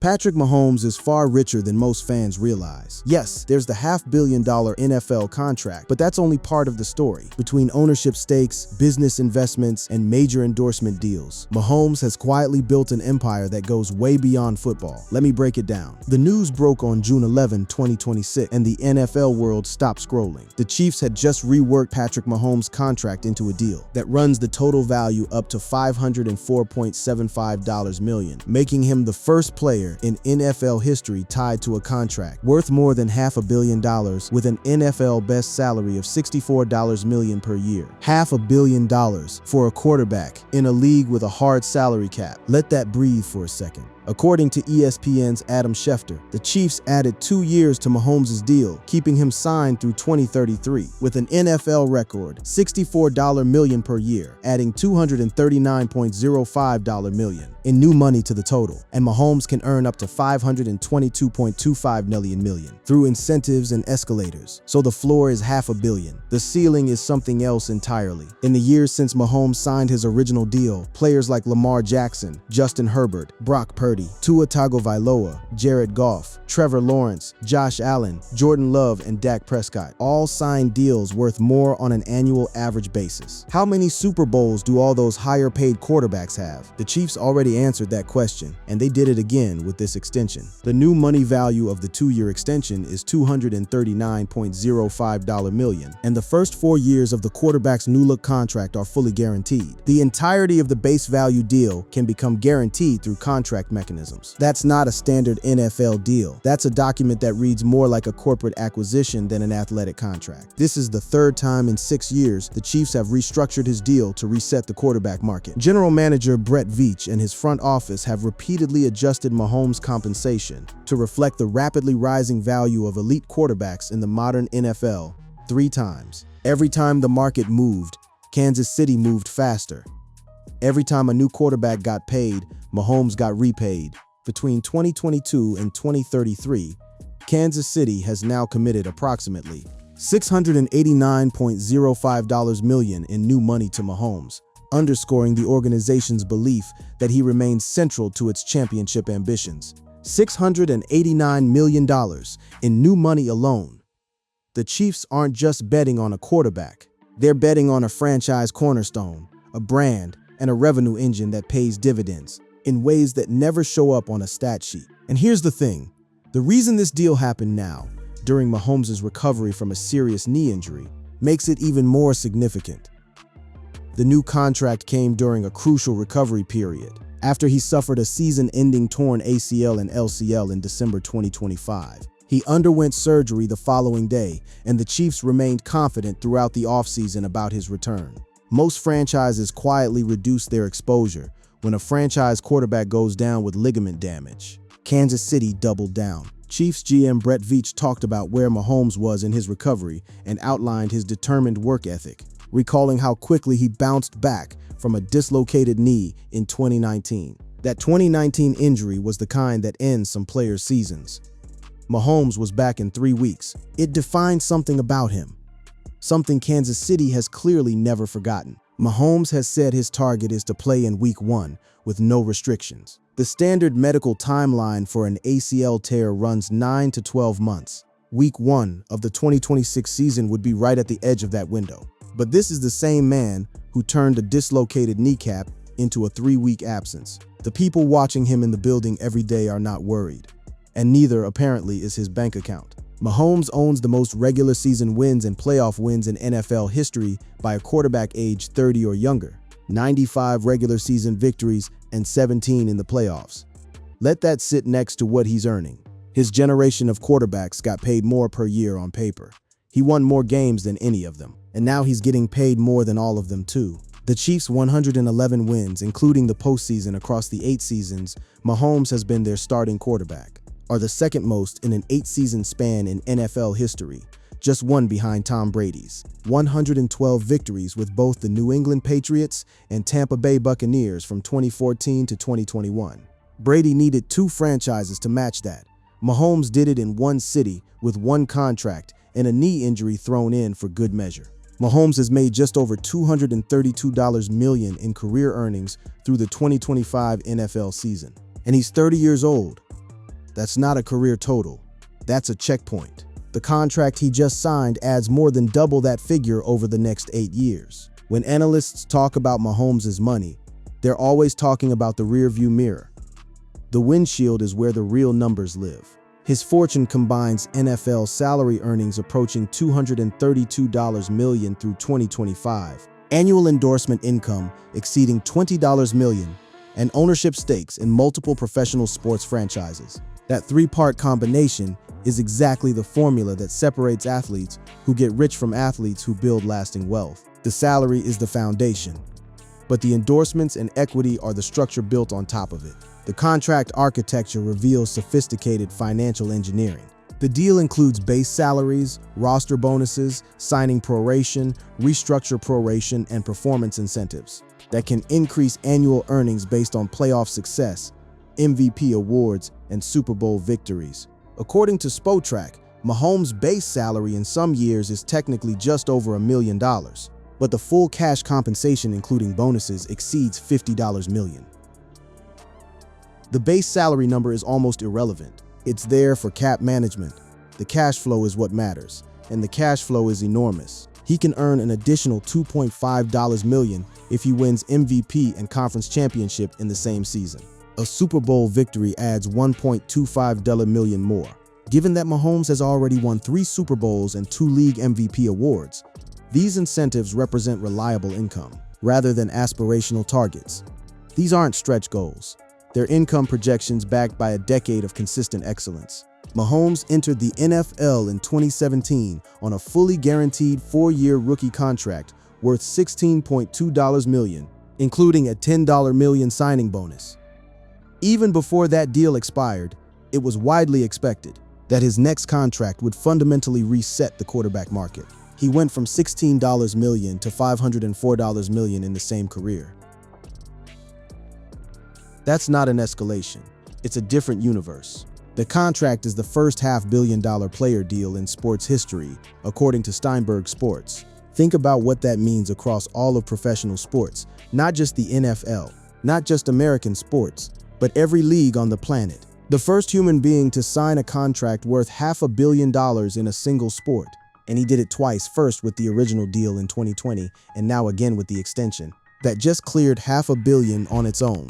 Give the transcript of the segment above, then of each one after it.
Patrick Mahomes is far richer than most fans realize. Yes, there's the $500 million NFL contract, but that's only part of the story. Between ownership stakes, business investments, and major endorsement deals, Mahomes has quietly built an empire that goes way beyond football. Let me break it down. The news broke on June 11, 2026, and the NFL world stopped scrolling. The Chiefs had just reworked Patrick Mahomes' contract into a deal that runs the total value up to $504.75 million, making him the first player in NFL history tied to a contract worth more than $500 million with an NFL best salary of $64 million per year. $500 million for a quarterback in a league with a hard salary cap. Let that breathe for a second. According to ESPN's Adam Schefter, the Chiefs added 2 years to Mahomes' deal, keeping him signed through 2033, with an NFL record $64 million per year, adding $239.05 million in new money to the total, and Mahomes can earn up to $522.25 million through incentives and escalators. So the floor is $500 million. The ceiling is something else entirely. In the years since Mahomes signed his original deal, players like Lamar Jackson, Justin Herbert, Brock Purdy, Tua Tagovailoa, Jared Goff, Trevor Lawrence, Josh Allen, Jordan Love, and Dak Prescott all signed deals worth more on an annual average basis. How many Super Bowls do all those higher-paid quarterbacks have? The Chiefs already answered that question, and they did it again with this extension. The new money value of the 2-year extension is $239.05 million, and the first 4 years of the quarterback's new-look contract are fully guaranteed. The entirety of the base value deal can become guaranteed through contract mechanisms. That's not a standard NFL deal. That's a document that reads more like a corporate acquisition than an athletic contract. This is the third time in 6 years the Chiefs have restructured his deal to reset the quarterback market. General manager Brett Veach and his front office have repeatedly adjusted Mahomes' compensation to reflect the rapidly rising value of elite quarterbacks in the modern NFL 3 times. Every time the market moved, Kansas City moved faster. Every time a new quarterback got paid, Mahomes got repaid. Between 2022 and 2033, Kansas City has now committed approximately $689.05 million in new money to Mahomes, underscoring the organization's belief that he remains central to its championship ambitions. $689 million in new money alone. The Chiefs aren't just betting on a quarterback. They're betting on a franchise cornerstone, a brand, and a revenue engine that pays dividends in ways that never show up on a stat sheet. And here's the thing. The reason this deal happened now, during Mahomes' recovery from a serious knee injury, makes it even more significant. The new contract came during a crucial recovery period, after he suffered a season-ending torn ACL and LCL in December 2025. He underwent surgery the following day, and the Chiefs remained confident throughout the offseason about his return. Most franchises quietly reduce their exposure when a franchise quarterback goes down with ligament damage. Kansas City doubled down. Chiefs GM Brett Veach talked about where Mahomes was in his recovery and outlined his determined work ethic, recalling how quickly he bounced back from a dislocated knee in 2019. That 2019 injury was the kind that ends some players' seasons. Mahomes was back in 3 weeks. It defined something about him, something Kansas City has clearly never forgotten. Mahomes has said his target is to play in Week 1 with no restrictions. The standard medical timeline for an ACL tear runs 9 to 12 months. Week 1 of the 2026 season would be right at the edge of that window. But this is the same man who turned a dislocated kneecap into a 3-week absence. The people watching him in the building every day are not worried, and neither apparently is his bank account. Mahomes owns the most regular season wins and playoff wins in NFL history by a quarterback aged 30 or younger. 95 regular season victories and 17 in the playoffs. Let that sit next to what he's earning. His generation of quarterbacks got paid more per year on paper. He won more games than any of them, and now he's getting paid more than all of them too. The Chiefs' 111 wins, including the postseason across the 8 seasons Mahomes has been their starting quarterback, are the second most in an 8-season span in NFL history, just one behind Tom Brady's 112 victories with both the New England Patriots and Tampa Bay Buccaneers from 2014 to 2021. Brady needed 2 franchises to match that. Mahomes did it in one city with one contract and a knee injury thrown in for good measure. Mahomes has made just over $232 million in career earnings through the 2025 NFL season. And he's 30 years old. That's not a career total. That's a checkpoint. The contract he just signed adds more than double that figure over the next 8 years. When analysts talk about Mahomes' money, they're always talking about the rearview mirror. The windshield is where the real numbers live. His fortune combines NFL salary earnings approaching $232 million through 2025, annual endorsement income exceeding $20 million, and ownership stakes in multiple professional sports franchises. That three-part combination is exactly the formula that separates athletes who get rich from athletes who build lasting wealth. The salary is the foundation, but the endorsements and equity are the structure built on top of it. The contract architecture reveals sophisticated financial engineering. The deal includes base salaries, roster bonuses, signing proration, restructure proration, and performance incentives that can increase annual earnings based on playoff success, MVP awards, and Super Bowl victories. According to Spotrac, Mahomes' base salary in some years is technically just over $1 million, but the full cash compensation including bonuses exceeds $50 million. The base salary number is almost irrelevant. It's there for cap management. The cash flow is what matters, and the cash flow is enormous. He can earn an additional $2.5 million if he wins MVP and conference championship in the same season. A Super Bowl victory adds $1.25 million more. Given that Mahomes has already won 3 Super Bowls and 2 league MVP awards, these incentives represent reliable income, rather than aspirational targets. These aren't stretch goals. They're income projections backed by a decade of consistent excellence. Mahomes entered the NFL in 2017 on a fully guaranteed 4-year rookie contract worth $16.2 million, including a $10 million signing bonus. Even before that deal expired, it was widely expected that his next contract would fundamentally reset the quarterback market. He went from $16 million to $504 million in the same career. That's not an escalation. It's a different universe. The contract is the first $500 million player deal in sports history, according to Steinberg Sports. Think about what that means across all of professional sports, not just the NFL, not just American sports, but every league on the planet. The first human being to sign a contract worth $500 million in a single sport. And he did it twice, first with the original deal in 2020, and now again with the extension. That just cleared $500 million on its own.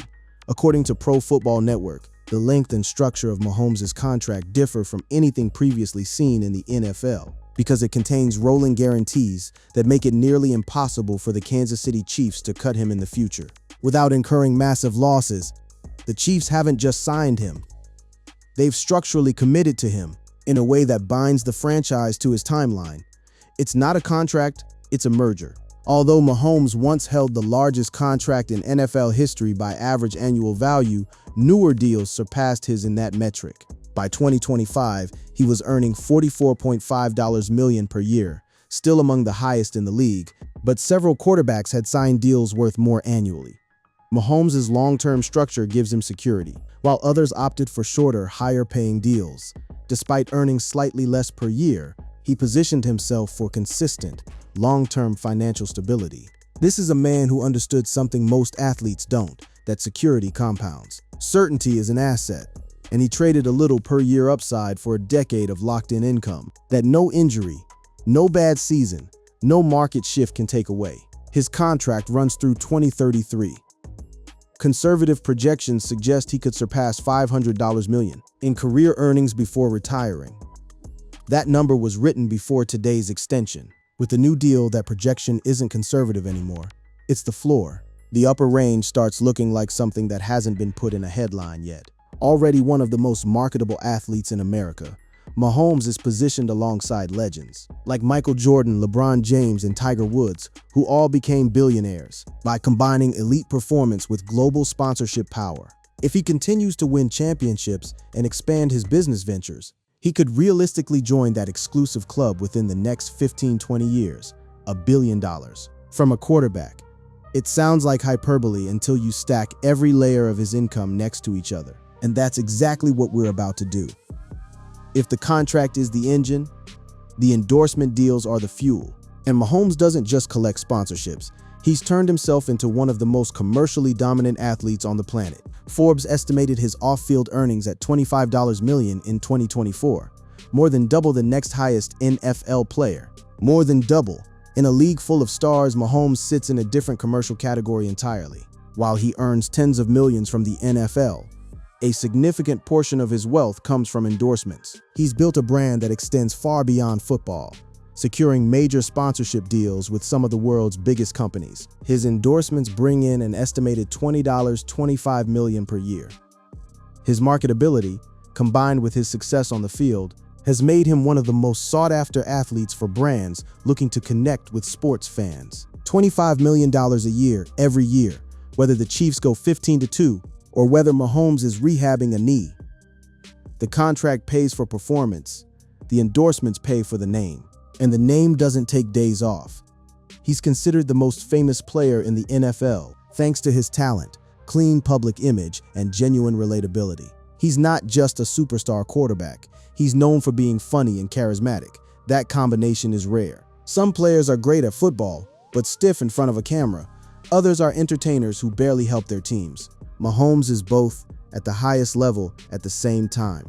According to Pro Football Network, the length and structure of Mahomes' contract differ from anything previously seen in the NFL because it contains rolling guarantees that make it nearly impossible for the Kansas City Chiefs to cut him in the future. Without incurring massive losses, the Chiefs haven't just signed him. They've structurally committed to him in a way that binds the franchise to his timeline. It's not a contract, it's a merger. Although Mahomes once held the largest contract in NFL history by average annual value, newer deals surpassed his in that metric. By 2025, he was earning $44.5 million per year, still among the highest in the league, but several quarterbacks had signed deals worth more annually. Mahomes' long-term structure gives him security, while others opted for shorter, higher-paying deals. Despite earning slightly less per year, he positioned himself for consistent, long-term financial stability. This is a man who understood something most athletes don't, that security compounds. Certainty is an asset, and he traded a little per year upside for a decade of locked-in income that no injury, no bad season, no market shift can take away. His contract runs through 2033. Conservative projections suggest he could surpass $500 million in career earnings before retiring. That number was written before today's extension. With the new deal, that projection isn't conservative anymore. It's the floor. The upper range starts looking like something that hasn't been put in a headline yet. Already one of the most marketable athletes in America, Mahomes is positioned alongside legends like Michael Jordan, LeBron James, and Tiger Woods, who all became billionaires by combining elite performance with global sponsorship power. If he continues to win championships and expand his business ventures, he could realistically join that exclusive club within the next 15-20 years, $1 billion. From a quarterback, it sounds like hyperbole until you stack every layer of his income next to each other. And that's exactly what we're about to do. If the contract is the engine, the endorsement deals are the fuel. And Mahomes doesn't just collect sponsorships. He's turned himself into one of the most commercially dominant athletes on the planet. Forbes estimated his off-field earnings at $25 million in 2024, more than double the next highest NFL player. More than double. In a league full of stars, Mahomes sits in a different commercial category entirely. While he earns tens of millions from the NFL, a significant portion of his wealth comes from endorsements. He's built a brand that extends far beyond football, securing major sponsorship deals with some of the world's biggest companies. His endorsements bring in an estimated $25 million per year. His marketability, combined with his success on the field, has made him one of the most sought-after athletes for brands looking to connect with sports fans. $25 million a year, every year, whether the Chiefs go 15-2 or whether Mahomes is rehabbing a knee. The contract pays for performance, the endorsements pay for the name, and the name doesn't take days off. He's considered the most famous player in the NFL thanks to his talent, clean public image, and genuine relatability. He's not just a superstar quarterback. He's known for being funny and charismatic. That combination is rare. Some players are great at football, but stiff in front of a camera. Others are entertainers who barely help their teams. Mahomes is both at the highest level at the same time.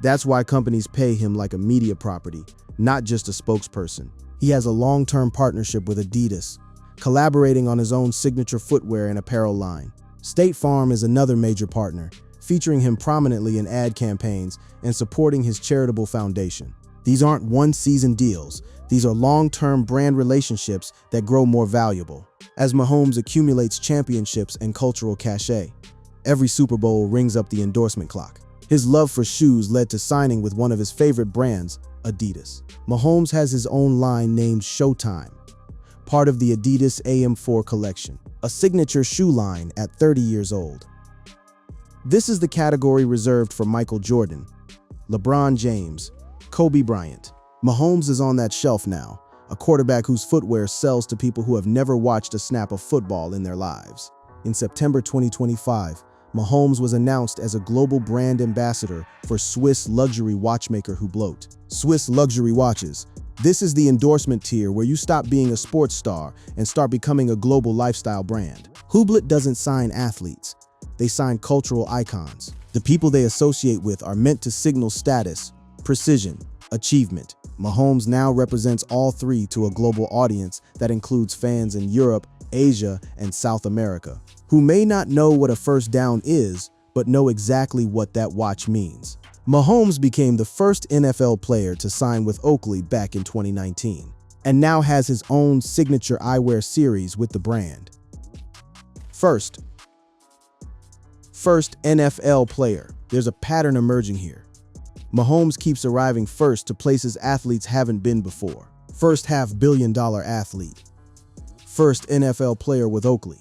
That's why companies pay him like a media property, not just a spokesperson. He has a long-term partnership with Adidas, collaborating on his own signature footwear and apparel line. State Farm is another major partner, featuring him prominently in ad campaigns and supporting his charitable foundation. These aren't one-season deals. These are long-term brand relationships that grow more valuable. As Mahomes accumulates championships and cultural cachet, every Super Bowl rings up the endorsement clock. His love for shoes led to signing with one of his favorite brands, Adidas. Mahomes has his own line named Showtime, part of the Adidas AM4 collection, a signature shoe line at 30 years old. This is the category reserved for Michael Jordan, LeBron James, Kobe Bryant. Mahomes is on that shelf now, a quarterback whose footwear sells to people who have never watched a snap of football in their lives. In September 2025, Mahomes was announced as a global brand ambassador for Swiss luxury watchmaker Hublot. Swiss luxury watches. This is the endorsement tier where you stop being a sports star and start becoming a global lifestyle brand. Hublot doesn't sign athletes. They sign cultural icons. The people they associate with are meant to signal status, precision, achievement. Mahomes now represents all three to a global audience that includes fans in Europe, Asia, and South America, who may not know what a first down is, but know exactly what that watch means. Mahomes became the first NFL player to sign with Oakley back in 2019, and now has his own signature eyewear series with the brand. First NFL player. There's a pattern emerging here. Mahomes keeps arriving first to places athletes haven't been before. First half-billion-dollar athlete. First NFL player with Oakley.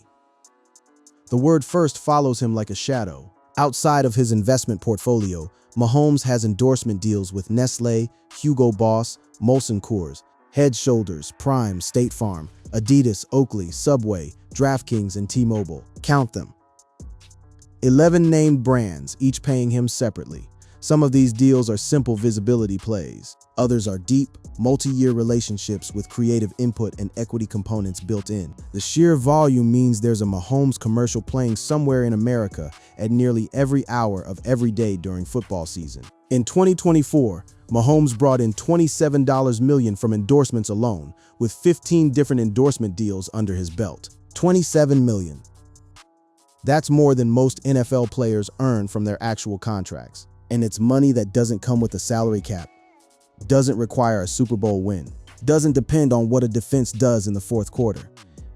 The word first follows him like a shadow. Outside of his investment portfolio, Mahomes has endorsement deals with Nestlé, Hugo Boss, Molson Coors, Head Shoulders, Prime, State Farm, Adidas, Oakley, Subway, DraftKings, and T-Mobile. Count them. 11 named brands, each paying him separately. Some of these deals are simple visibility plays. Others are deep, multi-year relationships with creative input and equity components built in. The sheer volume means there's a Mahomes commercial playing somewhere in America at nearly every hour of every day during football season. In 2024, Mahomes brought in $27 million from endorsements alone, with 15 different endorsement deals under his belt. $27 million. That's more than most NFL players earn from their actual contracts. And it's money that doesn't come with a salary cap, doesn't require a Super Bowl win, doesn't depend on what a defense does in the fourth quarter.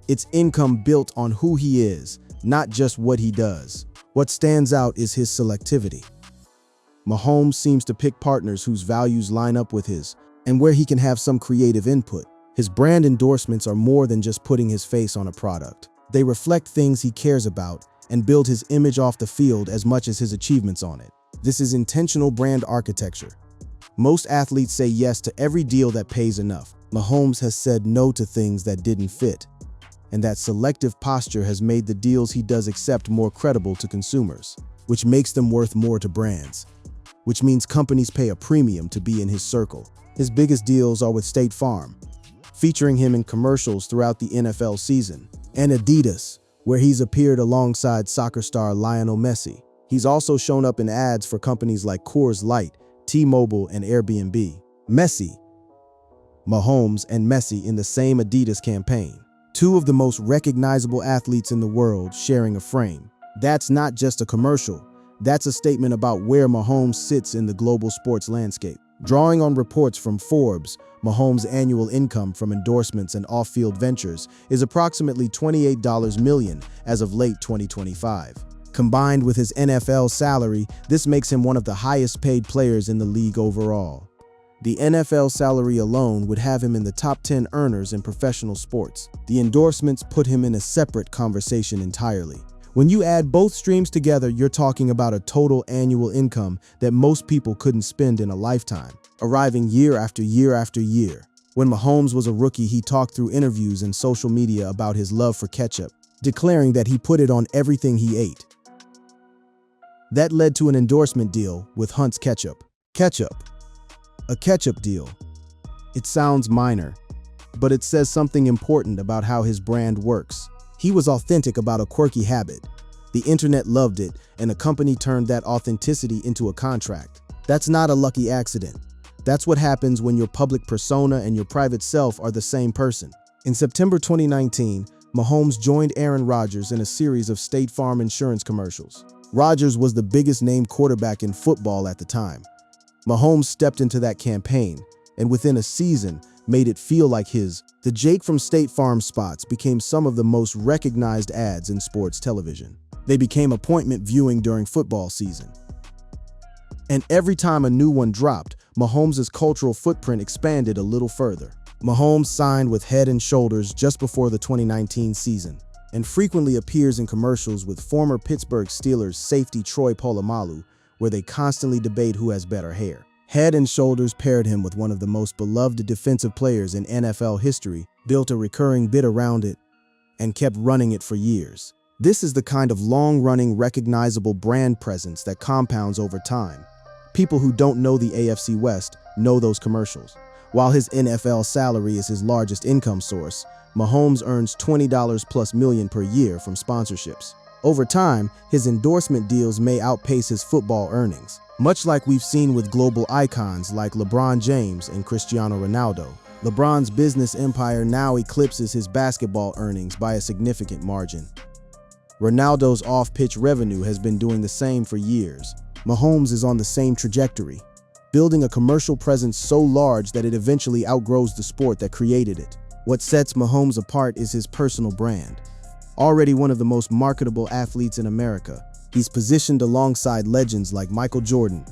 It's income built on who he is, not just what he does. What stands out is his selectivity. Mahomes seems to pick partners whose values line up with his, and where he can have some creative input. His brand endorsements are more than just putting his face on a product. They reflect things he cares about and build his image off the field as much as his achievements on it. This is intentional brand architecture. Most athletes say yes to every deal that pays enough. Mahomes has said no to things that didn't fit, and that selective posture has made the deals he does accept more credible to consumers, which makes them worth more to brands, which means companies pay a premium to be in his circle. His biggest deals are with State Farm, featuring him in commercials throughout the NFL season, and Adidas, where he's appeared alongside soccer star Lionel Messi. He's also shown up in ads for companies like Coors Light, T-Mobile, and Airbnb. Mahomes and Messi in the same Adidas campaign. Two of the most recognizable athletes in the world sharing a frame. That's not just a commercial. That's a statement about where Mahomes sits in the global sports landscape. Drawing on reports from Forbes, Mahomes' annual income from endorsements and off-field ventures is approximately $28 million as of late 2025. Combined with his NFL salary, this makes him one of the highest-paid players in the league overall. The NFL salary alone would have him in the top 10 earners in professional sports. The endorsements put him in a separate conversation entirely. When you add both streams together, you're talking about a total annual income that most people couldn't spend in a lifetime, arriving year after year after year. When Mahomes was a rookie, he talked through interviews and social media about his love for ketchup, declaring that he put it on everything he ate. That led to an endorsement deal with Hunt's Ketchup. A ketchup deal. It sounds minor, but it says something important about how his brand works. He was authentic about a quirky habit. The internet loved it, and the company turned that authenticity into a contract. That's not a lucky accident. That's what happens when your public persona and your private self are the same person. In September 2019, Mahomes joined Aaron Rodgers in a series of State Farm insurance commercials. Rodgers was the biggest named quarterback in football at the time. Mahomes stepped into that campaign, and within a season, made it feel like his. The Jake from State Farm spots became some of the most recognized ads in sports television. They became appointment viewing during football season. And every time a new one dropped, Mahomes' cultural footprint expanded a little further. Mahomes signed with Head & Shoulders just before the 2019 season, and frequently appears in commercials with former Pittsburgh Steelers safety Troy Polamalu, where they constantly debate who has better hair. Head & Shoulders paired him with one of the most beloved defensive players in NFL history, built a recurring bit around it, and kept running it for years. This is the kind of long-running, recognizable brand presence that compounds over time. People who don't know the AFC West know those commercials. While his NFL salary is his largest income source, Mahomes earns $20+ million per year from sponsorships. Over time, his endorsement deals may outpace his football earnings, much like we've seen with global icons like LeBron James and Cristiano Ronaldo. LeBron's business empire now eclipses his basketball earnings by a significant margin. Ronaldo's off-pitch revenue has been doing the same for years. Mahomes is on the same trajectory, building a commercial presence so large that it eventually outgrows the sport that created it. What sets Mahomes apart is his personal brand. Already one of the most marketable athletes in America, he's positioned alongside legends like Michael Jordan,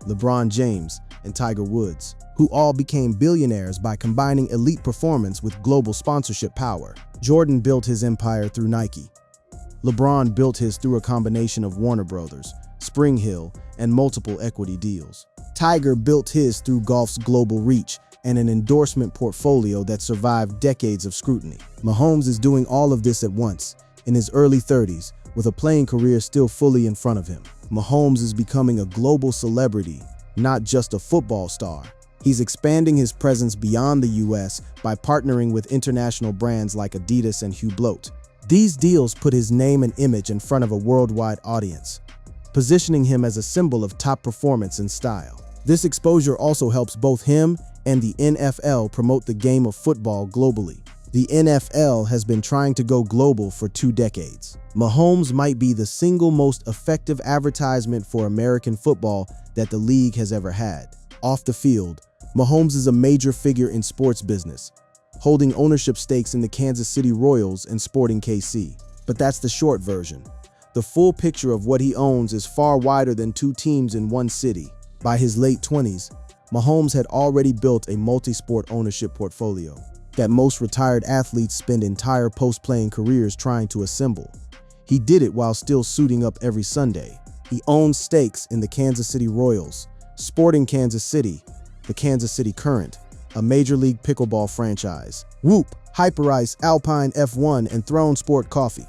LeBron James, and Tiger Woods, who all became billionaires by combining elite performance with global sponsorship power. Jordan built his empire through Nike. LeBron built his through a combination of Warner Brothers, Spring Hill, and multiple equity deals. Tiger built his through golf's global reach and an endorsement portfolio that survived decades of scrutiny. Mahomes is doing all of this at once, in his early 30s, with a playing career still fully in front of him. Mahomes is becoming a global celebrity, not just a football star. He's expanding his presence beyond the US by partnering with international brands like Adidas and Hublot. These deals put his name and image in front of a worldwide audience, positioning him as a symbol of top performance and style. This exposure also helps both him and the NFL promote the game of football globally. The NFL has been trying to go global for 2 decades. Mahomes might be the single most effective advertisement for American football that the league has ever had. Off the field, Mahomes is a major figure in sports business, holding ownership stakes in the Kansas City Royals and Sporting KC. But that's the short version. The full picture of what he owns is far wider than 2 teams in one city. By his late 20s, Mahomes had already built a multi-sport ownership portfolio that most retired athletes spend entire post-playing careers trying to assemble. He did it while still suiting up every Sunday. He owns stakes in the Kansas City Royals, Sporting Kansas City, the Kansas City Current, a Major League Pickleball franchise, Whoop, Hyperice, Alpine F1, and Throne Sport Coffee.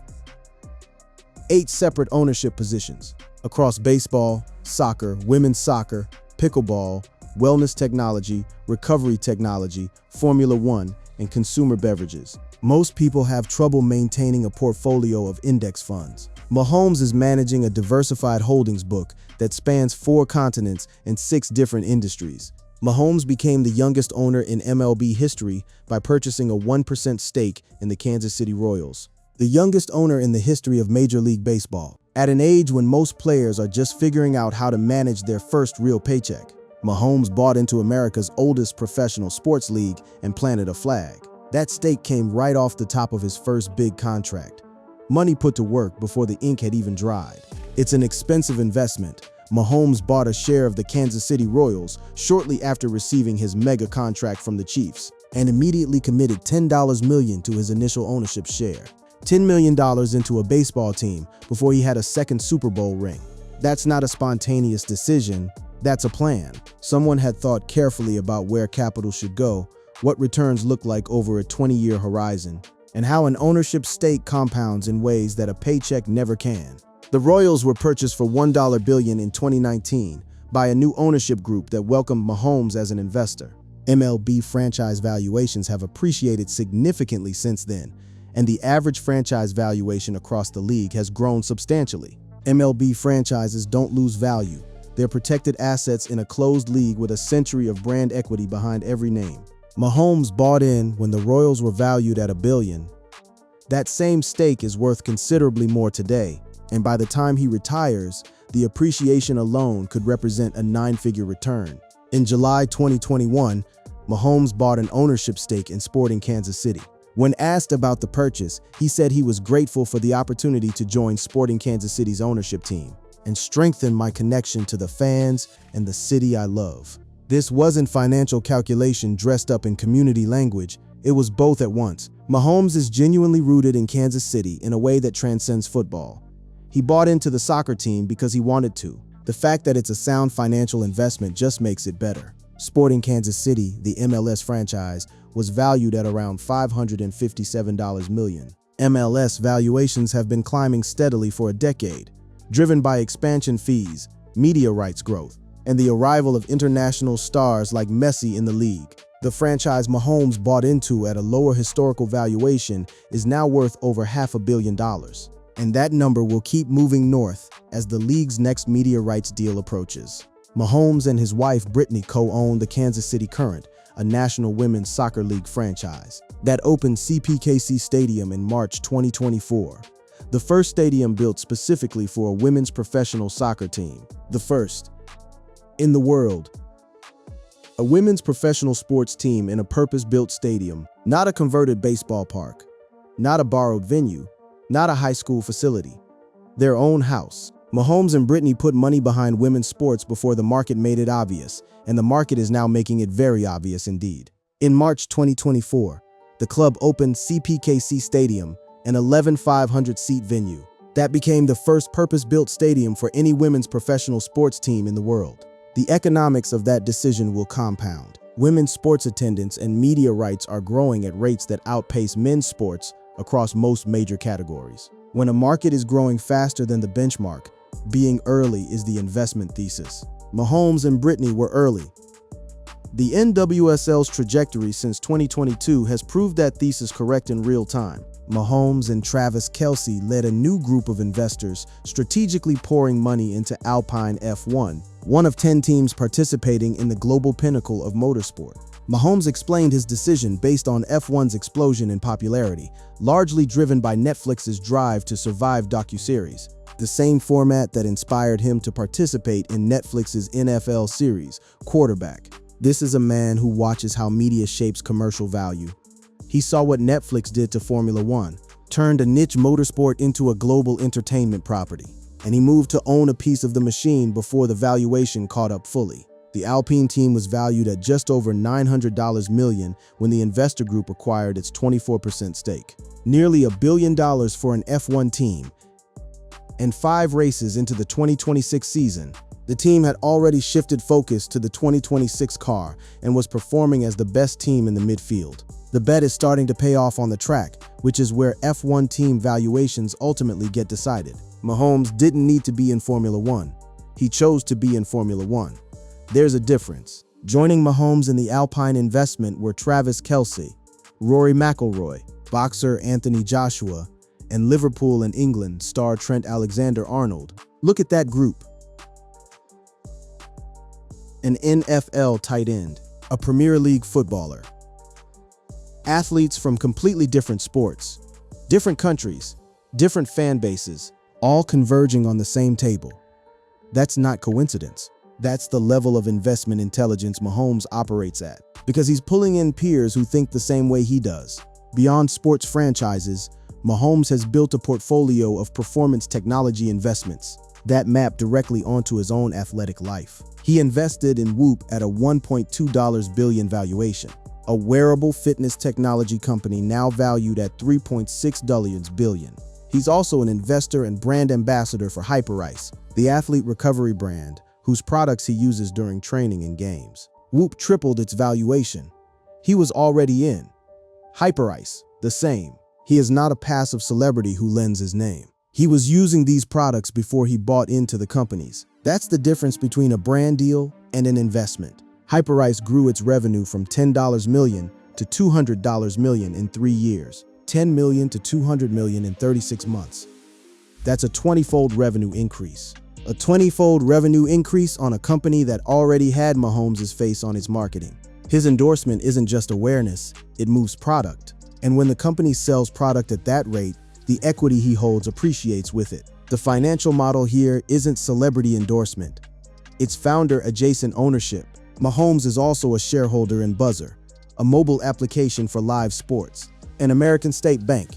8 separate ownership positions across baseball, soccer, women's soccer, pickleball, wellness technology, recovery technology, Formula One, and consumer beverages. Most people have trouble maintaining a portfolio of index funds. Mahomes is managing a diversified holdings book that spans 4 continents and 6 different industries. Mahomes became the youngest owner in MLB history by purchasing a 1% stake in the Kansas City Royals, the youngest owner in the history of Major League Baseball. At an age when most players are just figuring out how to manage their first real paycheck, Mahomes bought into America's oldest professional sports league and planted a flag. That stake came right off the top of his first big contract. Money put to work before the ink had even dried. It's an expensive investment. Mahomes bought a share of the Kansas City Royals shortly after receiving his mega contract from the Chiefs and immediately committed $10 million to his initial ownership share. $10 million into a baseball team before he had a second Super Bowl ring. That's not a spontaneous decision, that's a plan. Someone had thought carefully about where capital should go, what returns look like over a 20-year horizon, and how an ownership stake compounds in ways that a paycheck never can. The Royals were purchased for $1 billion in 2019 by a new ownership group that welcomed Mahomes as an investor. MLB franchise valuations have appreciated significantly since then, and the average franchise valuation across the league has grown substantially. MLB franchises don't lose value. They're protected assets in a closed league with a century of brand equity behind every name. Mahomes bought in when the Royals were valued at $1 billion. That same stake is worth considerably more today, and by the time he retires, the appreciation alone could represent a 9-figure return. In July 2021, Mahomes bought an ownership stake in Sporting Kansas City. When asked about the purchase, he said he was grateful for the opportunity to join Sporting Kansas City's ownership team and strengthen my connection to the fans and the city I love. This wasn't financial calculation dressed up in community language, it was both at once. Mahomes is genuinely rooted in Kansas City in a way that transcends football. He bought into the soccer team because he wanted to. The fact that it's a sound financial investment just makes it better. Sporting Kansas City, the MLS franchise, was valued at around $557 million. MLS valuations have been climbing steadily for a decade, driven by expansion fees, media rights growth, and the arrival of international stars like Messi in the league. The franchise Mahomes bought into at a lower historical valuation is now worth over $500 million. And that number will keep moving north as the league's next media rights deal approaches. Mahomes and his wife Brittany co-own the Kansas City Current, a National Women's Soccer League franchise that opened CPKC Stadium in March 2024. The first stadium built specifically for a women's professional soccer team. The first in the world. A women's professional sports team in a purpose-built stadium, not a converted baseball park, not a borrowed venue, not a high school facility. Their own house. Mahomes and Brittany put money behind women's sports before the market made it obvious, and the market is now making it very obvious indeed. In March 2024, the club opened CPKC Stadium, an 11,500-seat venue. That became the first purpose-built stadium for any women's professional sports team in the world. The economics of that decision will compound. Women's sports attendance and media rights are growing at rates that outpace men's sports across most major categories. When a market is growing faster than the benchmark, being early is the investment thesis. Mahomes and Brittany were early. The NWSL's trajectory since 2022 has proved that thesis correct in real time. Mahomes and Travis Kelce led a new group of investors, strategically pouring money into Alpine F1, one of 10 teams participating in the global pinnacle of motorsport. Mahomes explained his decision based on F1's explosion in popularity, largely driven by Netflix's drive to survive docuseries, the same format that inspired him to participate in Netflix's NFL series, Quarterback. This is a man who watches how media shapes commercial value. He saw what Netflix did to Formula One, turned a niche motorsport into a global entertainment property, and he moved to own a piece of the machine before the valuation caught up fully. The Alpine team was valued at just over $900 million when the investor group acquired its 24% stake. Nearly $1 billion for an F1 team, and 5 races into the 2026 season, the team had already shifted focus to the 2026 car and was performing as the best team in the midfield. The bet is starting to pay off on the track, which is where F1 team valuations ultimately get decided. Mahomes didn't need to be in Formula One. He chose to be in Formula One. There's a difference. Joining Mahomes in the Alpine investment were Travis Kelce, Rory McIlroy, boxer Anthony Joshua, and Liverpool and England star Trent Alexander-Arnold. Look at that group. An NFL tight end, a Premier League footballer. Athletes from completely different sports, different countries, different fan bases, all converging on the same table. That's not coincidence. That's the level of investment intelligence Mahomes operates at, because he's pulling in peers who think the same way he does. Beyond sports franchises, Mahomes has built a portfolio of performance technology investments that map directly onto his own athletic life. He invested in Whoop at a $1.2 billion valuation, a wearable fitness technology company now valued at $3.6 billion. He's also an investor and brand ambassador for Hyperice, the athlete recovery brand, whose products he uses during training and games. Whoop tripled its valuation. He was already in. Hyperice, the same. He is not a passive celebrity who lends his name. He was using these products before he bought into the companies. That's the difference between a brand deal and an investment. Hyperice grew its revenue from $10 million to $200 million in 3 years, $10 million to $200 million in 36 months. That's a 20-fold revenue increase. A 20-fold revenue increase on a company that already had Mahomes' face on its marketing. His endorsement isn't just awareness, it moves product. And when the company sells product at that rate, the equity he holds appreciates with it. The financial model here isn't celebrity endorsement. It's founder-adjacent ownership. Mahomes is also a shareholder in Buzzer, a mobile application for live sports, an American State Bank,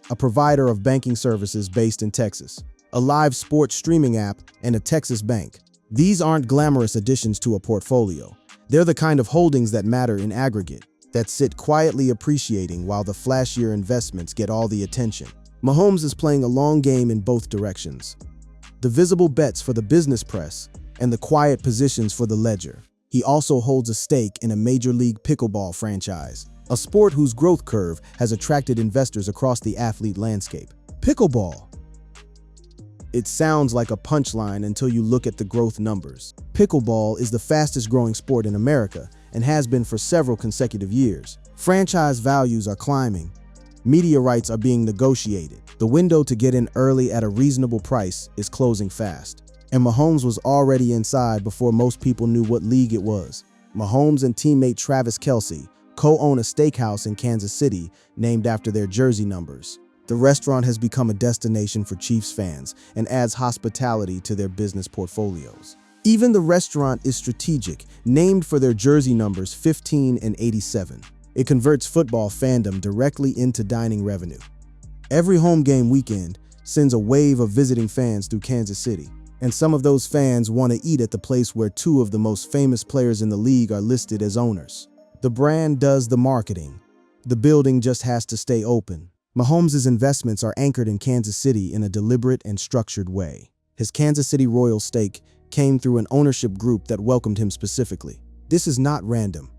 a provider of banking services based in Texas, a live sports streaming app, and a Texas bank. These aren't glamorous additions to a portfolio. They're the kind of holdings that matter in aggregate, that sit quietly appreciating while the flashier investments get all the attention. Mahomes is playing a long game in both directions. The visible bets for the business press and the quiet positions for the ledger. He also holds a stake in a Major League pickleball franchise, a sport whose growth curve has attracted investors across the athlete landscape. Pickleball. It sounds like a punchline until you look at the growth numbers. Pickleball is the fastest growing sport in America and has been for several consecutive years. Franchise values are climbing. Media rights are being negotiated. The window to get in early at a reasonable price is closing fast. And Mahomes was already inside before most people knew what league it was. Mahomes and teammate Travis Kelce co-own a steakhouse in Kansas City named after their jersey numbers. The restaurant has become a destination for Chiefs fans and adds hospitality to their business portfolios. Even the restaurant is strategic, named for their jersey numbers 15 and 87. It converts football fandom directly into dining revenue. Every home game weekend sends a wave of visiting fans through Kansas City, and some of those fans want to eat at the place where two of the most famous players in the league are listed as owners. The brand does the marketing. The building just has to stay open. Mahomes' investments are anchored in Kansas City in a deliberate and structured way. His Kansas City Royal stake came through an ownership group that welcomed him specifically. This is not random.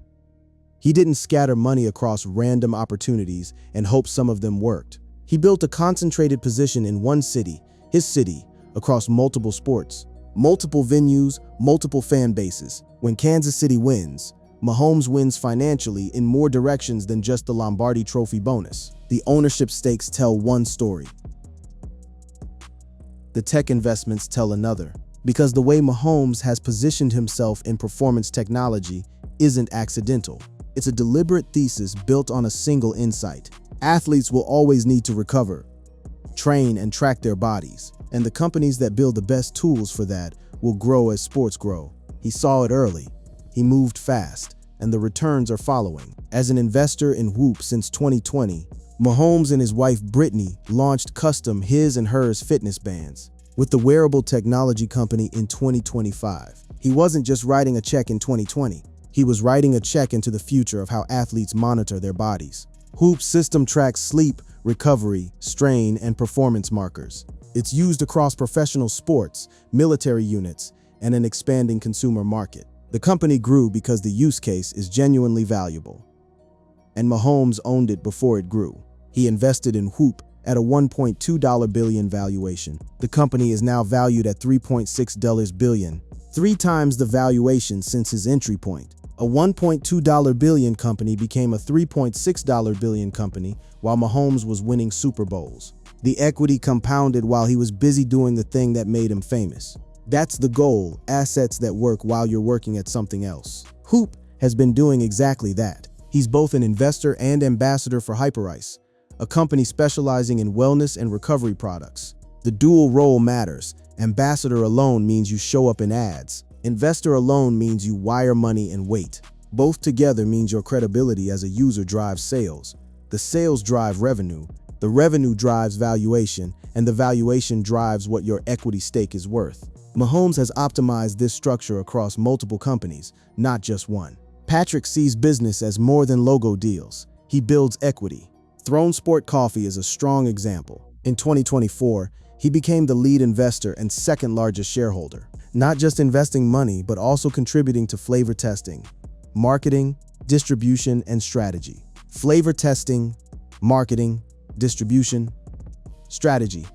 He didn't scatter money across random opportunities and hope some of them worked. He built a concentrated position in one city, his city, across multiple sports, multiple venues, multiple fan bases. When Kansas City wins, Mahomes wins financially in more directions than just the Lombardi Trophy bonus. The ownership stakes tell one story. The tech investments tell another. Because the way Mahomes has positioned himself in performance technology isn't accidental. It's a deliberate thesis built on a single insight. Athletes will always need to recover, train, and track their bodies. And the companies that build the best tools for that will grow as sports grow. He saw it early. He moved fast, and the returns are following. As an investor in Whoop since 2020, Mahomes and his wife Brittany launched custom his and hers fitness bands with the wearable technology company in 2025. He wasn't just writing a check in 2020. He was writing a check into the future of how athletes monitor their bodies. Whoop's system tracks sleep, recovery, strain, and performance markers. It's used across professional sports, military units, and an expanding consumer market. The company grew because the use case is genuinely valuable. And Mahomes owned it before it grew. He invested in Whoop at a $1.2 billion valuation. The company is now valued at $3.6 billion, 3 times the valuation since his entry point. A $1.2 billion company became a $3.6 billion company while Mahomes was winning Super Bowls. The equity compounded while he was busy doing the thing that made him famous. That's the goal, assets that work while you're working at something else. Hoop has been doing exactly that. He's both an investor and ambassador for Hyperice, a company specializing in wellness and recovery products. The dual role matters. Ambassador alone means you show up in ads. Investor alone means you wire money and wait. Both together means your credibility as a user drives sales. The sales drive revenue, the revenue drives valuation, and the valuation drives what your equity stake is worth. Mahomes has optimized this structure across multiple companies, not just one. Patrick sees business as more than logo deals. He builds equity. Throne Sport Coffee is a strong example. In 2024, he became the lead investor and second largest shareholder, not just investing money, but also contributing to flavor testing, marketing, distribution, and strategy. Flavor testing, marketing, distribution, strategy.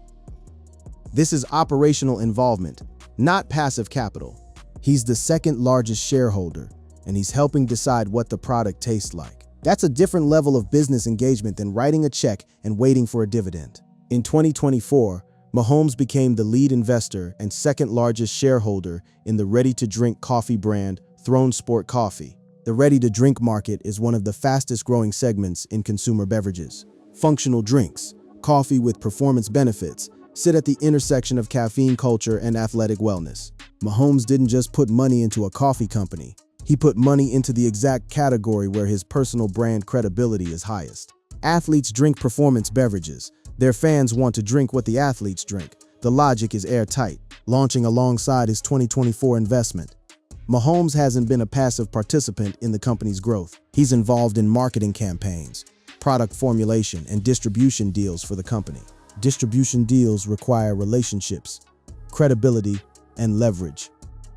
This is operational involvement, not passive capital. He's the second largest shareholder, and he's helping decide what the product tastes like. That's a different level of business engagement than writing a check and waiting for a dividend. In 2024, Mahomes became the lead investor and second largest shareholder in the ready-to-drink coffee brand Throne Sport Coffee. The ready-to-drink market is one of the fastest-growing segments in consumer beverages. Functional drinks, coffee with performance benefits, sit at the intersection of caffeine culture and athletic wellness. Mahomes didn't just put money into a coffee company. He put money into the exact category where his personal brand credibility is highest. Athletes drink performance beverages. Their fans want to drink what the athletes drink. The logic is airtight, launching alongside his 2024 investment. Mahomes hasn't been a passive participant in the company's growth. He's involved in marketing campaigns, product formulation, and distribution deals for the company. Distribution deals require relationships, credibility, and leverage.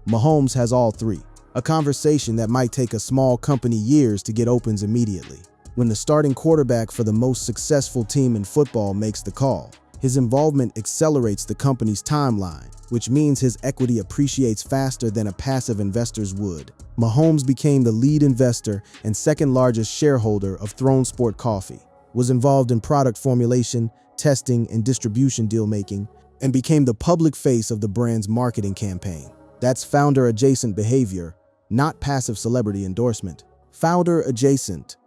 Mahomes has all three. A conversation that might take a small company years to get opens immediately. When the starting quarterback for the most successful team in football makes the call, his involvement accelerates the company's timeline, which means his equity appreciates faster than a passive investor's would. Mahomes became the lead investor and second largest shareholder of Throne Sport Coffee, was involved in product formulation, testing, and distribution deal-making, and became the public face of the brand's marketing campaign. That's founder-adjacent behavior, not passive celebrity endorsement. Founder-adjacent.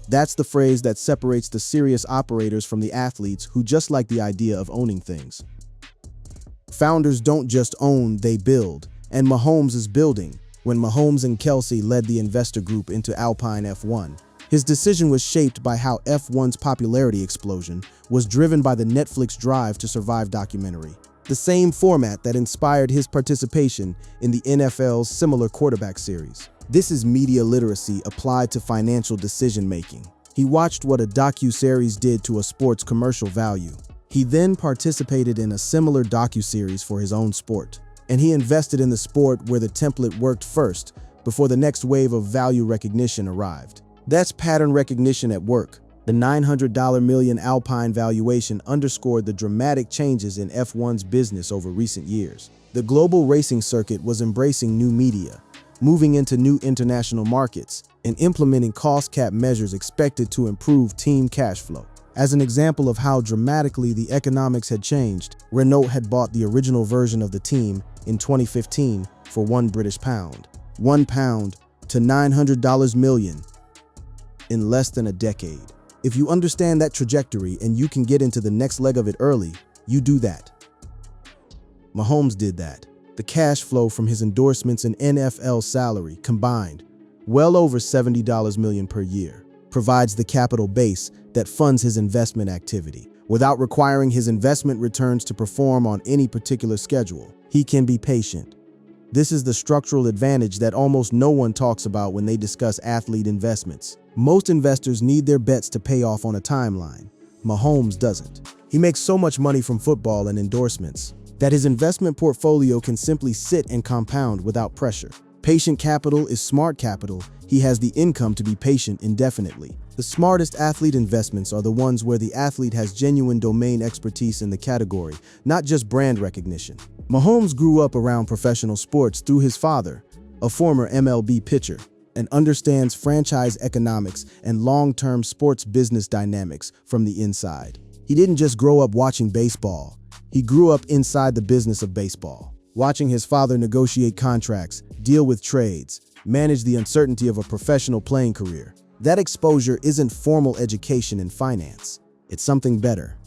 That's the phrase that separates the serious operators from the athletes who just like the idea of owning things. Founders don't just own, they build. And Mahomes is building. When Mahomes and Kelsey led the investor group into Alpine F1, his decision was shaped by how F1's popularity explosion was driven by the Netflix Drive to Survive documentary, the same format that inspired his participation in the NFL's similar quarterback series. This is media literacy applied to financial decision-making. He watched what a docuseries did to a sport's commercial value. He then participated in a similar docuseries for his own sport. And he invested in the sport where the template worked first, before the next wave of value recognition arrived. That's pattern recognition at work. The $900 million Alpine valuation underscored the dramatic changes in F1's business over recent years. The global racing circuit was embracing new media, moving into new international markets, and implementing cost cap measures expected to improve team cash flow. As an example of how dramatically the economics had changed, Renault had bought the original version of the team in 2015 for £1. £1 to $900 million in less than a decade. If you understand that trajectory and you can get into the next leg of it early, you do that. Mahomes did that. The cash flow from his endorsements and NFL salary combined, well over $70 million per year, provides the capital base that funds his investment activity. Without requiring his investment returns to perform on any particular schedule, he can be patient. This is the structural advantage that almost no one talks about when they discuss athlete investments. Most investors need their bets to pay off on a timeline. Mahomes doesn't. He makes so much money from football and endorsements that his investment portfolio can simply sit and compound without pressure. Patient capital is smart capital. He has the income to be patient indefinitely. The smartest athlete investments are the ones where the athlete has genuine domain expertise in the category, not just brand recognition. Mahomes grew up around professional sports through his father, a former MLB pitcher, and understands franchise economics and long-term sports business dynamics from the inside. He didn't just grow up watching baseball. He grew up inside the business of baseball, watching his father negotiate contracts, deal with trades, manage the uncertainty of a professional playing career. That exposure isn't formal education in finance. It's something better.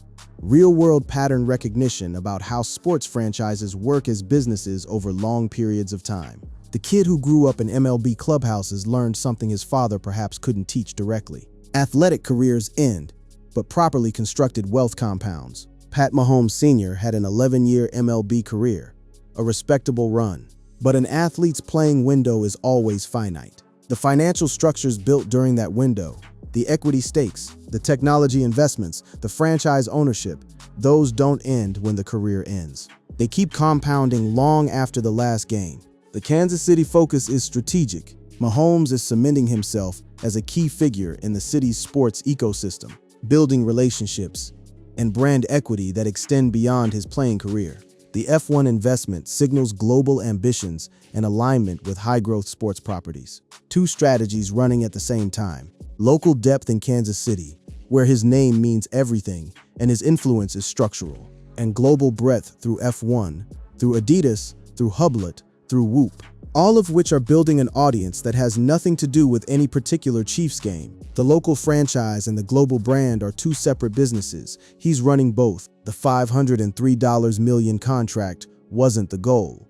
Real-world pattern recognition about how sports franchises work as businesses over long periods of time. The kid who grew up in MLB clubhouses learned something his father perhaps couldn't teach directly. Athletic careers end, but properly constructed wealth compounds. Pat Mahomes Sr. had an 11-year MLB career, a respectable run. But an athlete's playing window is always finite. The financial structures built during that window, the equity stakes, the technology investments, the franchise ownership, those don't end when the career ends. They keep compounding long after the last game. The Kansas City focus is strategic. Mahomes is cementing himself as a key figure in the city's sports ecosystem, building relationships and brand equity that extend beyond his playing career. The F1 investment signals global ambitions and alignment with high-growth sports properties. Two strategies running at the same time. Local depth in Kansas City, where his name means everything and his influence is structural. And global breadth through F1, through Adidas, through Hublet, through Whoop. All of which are building an audience that has nothing to do with any particular Chiefs game. The local franchise and the global brand are two separate businesses. He's running both. The $503 million contract wasn't the goal.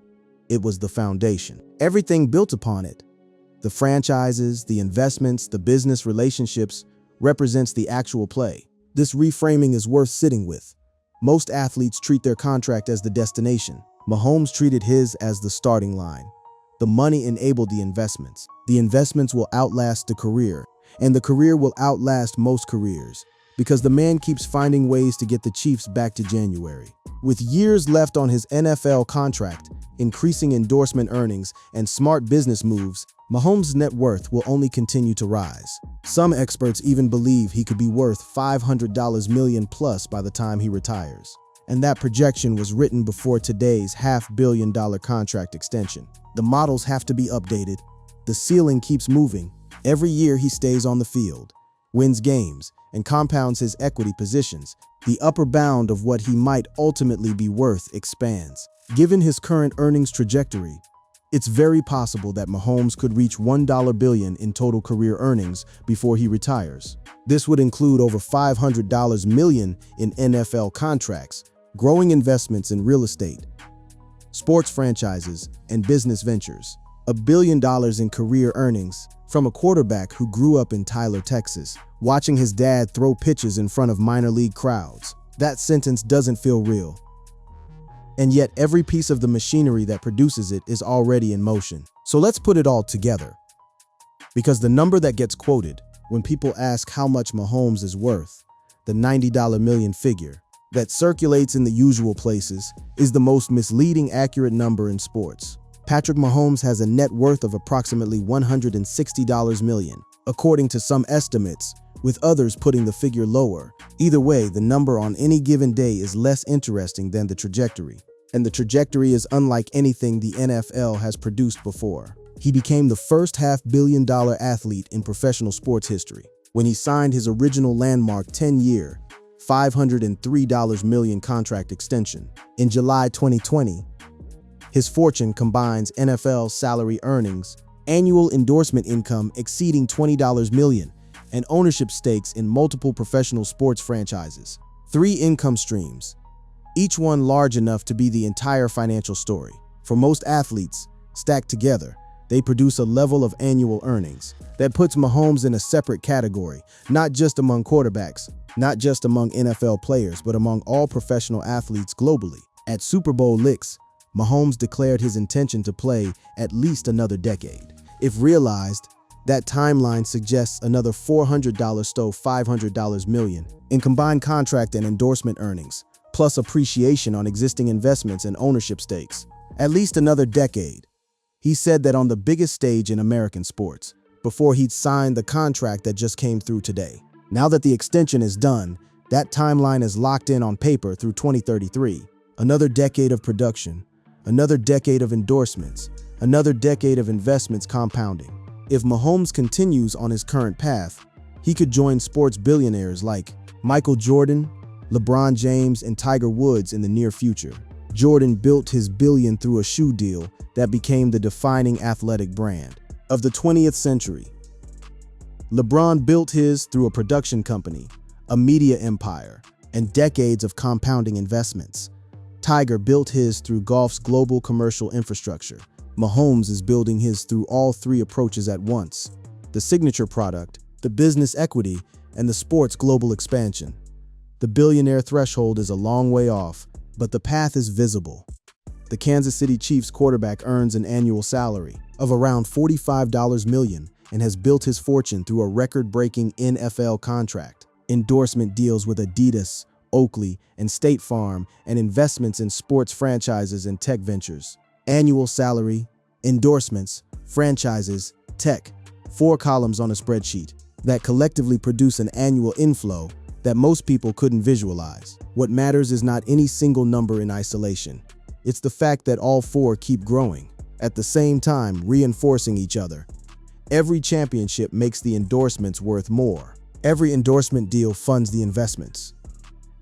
It was the foundation. Everything built upon it. The franchises, the investments, the business relationships represents the actual play. This reframing is worth sitting with. Most athletes treat their contract as the destination. Mahomes treated his as the starting line. The money enabled the investments. The investments will outlast the career, and the career will outlast most careers, because the man keeps finding ways to get the Chiefs back to January. With years left on his NFL contract, increasing endorsement earnings, and smart business moves, Mahomes' net worth will only continue to rise. Some experts even believe he could be worth $500 million plus by the time he retires. And that projection was written before today's $500 million contract extension. The models have to be updated. The ceiling keeps moving. Every year he stays on the field, wins games, and compounds his equity positions. The upper bound of what he might ultimately be worth expands. Given his current earnings trajectory, it's very possible that Mahomes could reach $1 billion in total career earnings before he retires. This would include over $500 million in NFL contracts, growing investments in real estate, sports franchises, and business ventures. $1 billion in career earnings from a quarterback who grew up in Tyler, Texas, watching his dad throw pitches in front of minor league crowds. That sentence doesn't feel real. And yet every piece of the machinery that produces it is already in motion. So let's put it all together. Because the number that gets quoted when people ask how much Mahomes is worth, the $90 million figure, that circulates in the usual places, is the most misleading accurate number in sports. Patrick Mahomes has a net worth of approximately $160 million, according to some estimates, with others putting the figure lower. Either way, the number on any given day is less interesting than the trajectory. And the trajectory is unlike anything the NFL has produced before. He became the first $500 million athlete in professional sports history when he signed his original landmark 10-year, $503 million contract extension. In July 2020, his fortune combines NFL salary earnings, annual endorsement income exceeding $20 million, and ownership stakes in multiple professional sports franchises. 3 income streams, each one large enough to be the entire financial story. For most athletes, stacked together, they produce a level of annual earnings that puts Mahomes in a separate category, not just among quarterbacks, not just among NFL players, but among all professional athletes globally. At Super Bowl licks, Mahomes declared his intention to play at least another decade. If realized, that timeline suggests another $400 $500 million in combined contract and endorsement earnings, plus appreciation on existing investments and ownership stakes. At least another decade. He said that on the biggest stage in American sports, before he'd signed the contract that just came through today. Now that the extension is done, that timeline is locked in on paper through 2033. Another decade of production, another decade of endorsements, another decade of investments compounding. If Mahomes continues on his current path, he could join sports billionaires like Michael Jordan, LeBron James and Tiger Woods in the near future. Jordan built his billion through a shoe deal that became the defining athletic brand of the 20th century. LeBron built his through a production company, a media empire, and decades of compounding investments. Tiger built his through golf's global commercial infrastructure. Mahomes is building his through all three approaches at once: the signature product, the business equity, and the sport's global expansion. The billionaire threshold is a long way off, but the path is visible. The Kansas City Chiefs quarterback earns an annual salary of around $45 million and has built his fortune through a record-breaking NFL contract, endorsement deals with Adidas, Oakley, and State Farm, and investments in sports franchises and tech ventures. Annual salary, endorsements, franchises, tech. 4 columns on a spreadsheet that collectively produce an annual inflow that most people couldn't visualize. What matters is not any single number in isolation. It's the fact that all 4 keep growing, at the same time reinforcing each other. Every championship makes the endorsements worth more. Every endorsement deal funds the investments.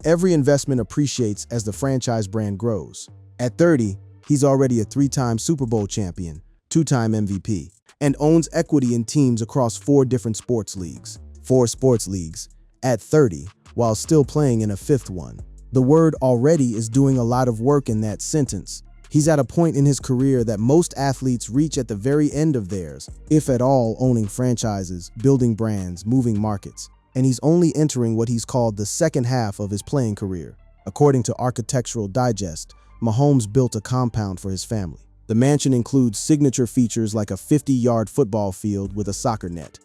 Every investment appreciates as the franchise brand grows. At 30, he's already a 3-time Super Bowl champion, 2-time MVP, and owns equity in teams across 4 different sports leagues. 4 sports leagues, at 30, while still playing in a 5th one. The word "already" is doing a lot of work in that sentence. He's at a point in his career that most athletes reach at the very end of theirs, if at all, owning franchises, building brands, moving markets. And he's only entering what he's called the second half of his playing career. According to Architectural Digest, Mahomes built a compound for his family. The mansion includes signature features like a 50-yard football field with a soccer net,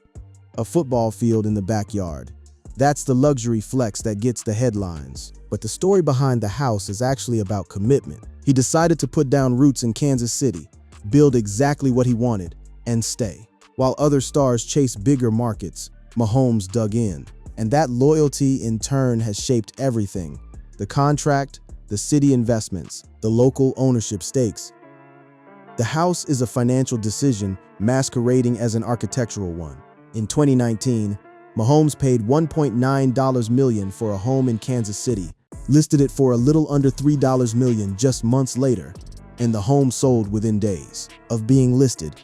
a football field in the backyard. That's the luxury flex that gets the headlines. But the story behind the house is actually about commitment. He decided to put down roots in Kansas City, build exactly what he wanted, and stay. While other stars chased bigger markets, Mahomes dug in. And that loyalty in turn has shaped everything: the contract, the city investments, the local ownership stakes. The house is a financial decision masquerading as an architectural one. In 2019, Mahomes paid $1.9 million for a home in Kansas City, listed it for a little under $3 million just months later, and the home sold within days of being listed.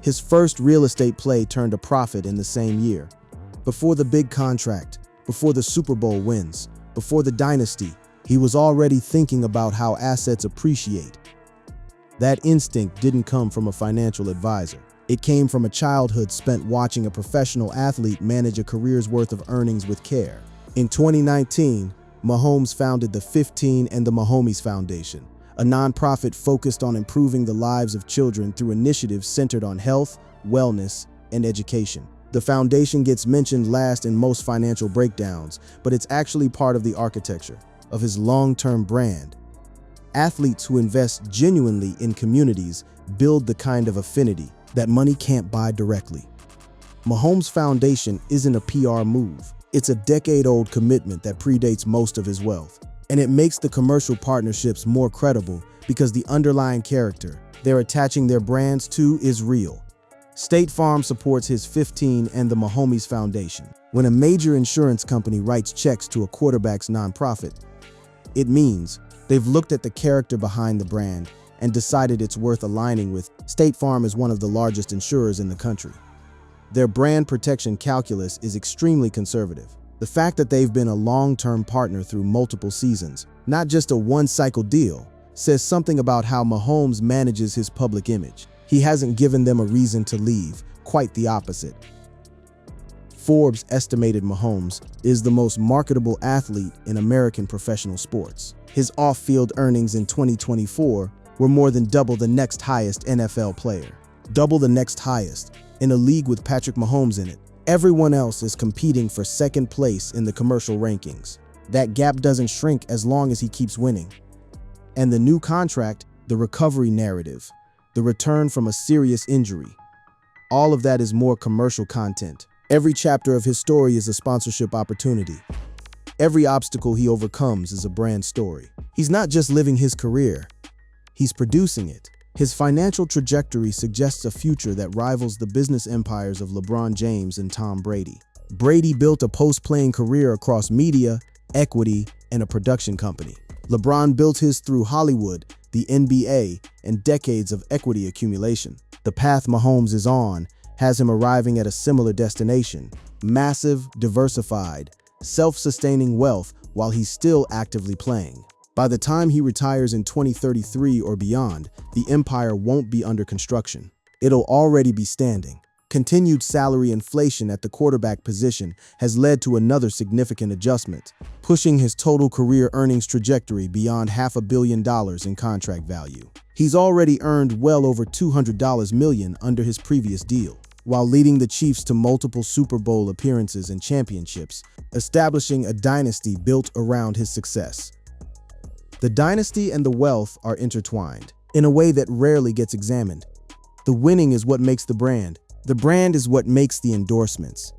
His first real estate play turned a profit in the same year. Before the big contract, before the Super Bowl wins, before the dynasty, he was already thinking about how assets appreciate. That instinct didn't come from a financial advisor. It came from a childhood spent watching a professional athlete manage a career's worth of earnings with care. In 2019, Mahomes founded the 15 and the Mahomes Foundation, a nonprofit focused on improving the lives of children through initiatives centered on health, wellness, and education. The foundation gets mentioned last in most financial breakdowns, but it's actually part of the architecture of his long-term brand. Athletes who invest genuinely in communities build the kind of affinity that money can't buy directly. Mahomes Foundation isn't a PR move. It's a decade-old commitment that predates most of his wealth. And it makes the commercial partnerships more credible because the underlying character they're attaching their brands to is real. State Farm supports his 15 and the Mahomes Foundation. When a major insurance company writes checks to a quarterback's nonprofit, it means they've looked at the character behind the brand and decided it's worth aligning with. State Farm is one of the largest insurers in the country. Their brand protection calculus is extremely conservative. The fact that they've been a long-term partner through multiple seasons, not just a one-cycle deal, says something about how Mahomes manages his public image. He hasn't given them a reason to leave, quite the opposite. Forbes estimated Mahomes is the most marketable athlete in American professional sports. His off-field earnings in 2024 were more than double the next highest NFL player. Double the next highest, in a league with Patrick Mahomes in it. Everyone else is competing for second place in the commercial rankings. That gap doesn't shrink as long as he keeps winning. And the new contract, the recovery narrative, the return from a serious injury, all of that is more commercial content. Every chapter of his story is a sponsorship opportunity. Every obstacle he overcomes is a brand story. He's not just living his career, he's producing it. His financial trajectory suggests a future that rivals the business empires of LeBron James and Tom Brady. Brady built a post-playing career across media, equity, and a production company. LeBron built his through Hollywood, the NBA, and decades of equity accumulation. The path Mahomes is on has him arriving at a similar destination: massive, diversified, self-sustaining wealth while he's still actively playing. By the time he retires in 2033 or beyond, the empire won't be under construction. It'll already be standing. Continued salary inflation at the quarterback position has led to another significant adjustment, pushing his total career earnings trajectory beyond $500 million in contract value. He's already earned well over $200 million under his previous deal, while leading the Chiefs to multiple Super Bowl appearances and championships, establishing a dynasty built around his success. The dynasty and the wealth are intertwined in a way that rarely gets examined. The winning is what makes the brand. The brand is what makes the endorsements.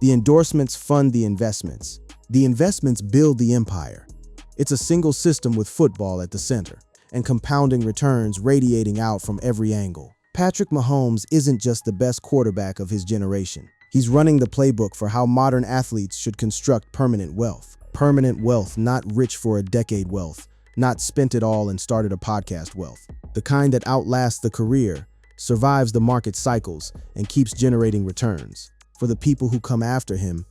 The endorsements fund the investments. The investments build the empire. It's a single system with football at the center and compounding returns radiating out from every angle. Patrick Mahomes isn't just the best quarterback of his generation. He's running the playbook for how modern athletes should construct permanent wealth. Permanent wealth, not rich for a decade wealth, not spent it all and started a podcast wealth. The kind that outlasts the career, survives the market cycles, and keeps generating returns. For the people who come after him,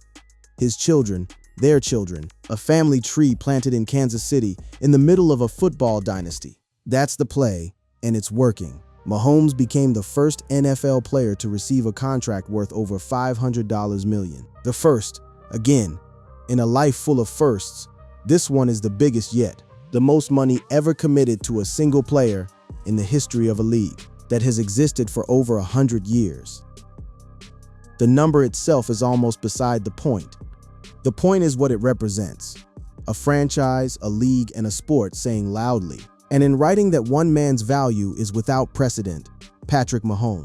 his children, their children, a family tree planted in Kansas City in the middle of a football dynasty. That's the play, and it's working. Mahomes became the first NFL player to receive a contract worth over $500 million. The first, again, in a life full of firsts, this one is the biggest yet. The most money ever committed to a single player in the history of a league that has existed for over 100 years. The number itself is almost beside the point. The point is what it represents: a franchise, a league, and a sport saying loudly, and in writing that one man's value is without precedent, Patrick Mahomes.